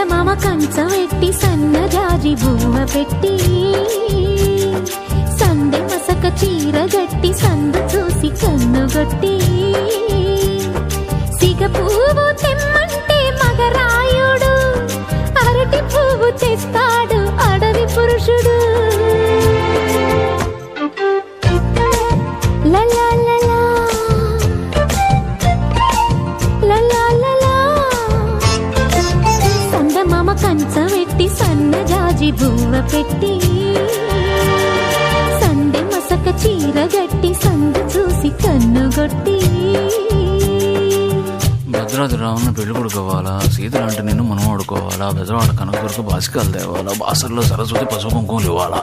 సందమామ కంచమెట్టి సన్నజాజి బువ్వ పెట్టి సందె మసక చీర గట్టి సందు చూసి కన్నుగొట్టి సిగ పువ్వు తెమ్మంటే మగరాయుడు అరటి పువ్వు తెస్తాడు అడవి పురుషుడు. లలా లలా లలా లలా సందమామ కంచమెట్టి సన్నజాజి బువ్వ పెట్టి సందె మసక చీర గట్టి సందు చూసి కన్నుగొట్టి. భద్రాద్రి రావణ పెళ్లి కొడుకోవాలా, సీతలంటే నేను మనం ఆడుకోవాలా, బెజవాడ కనకదుర్గ బాసికాలు తేవాలా, బాసర్లో సరస్వతి పసుపు కుంకుమలు ఇవ్వాలా.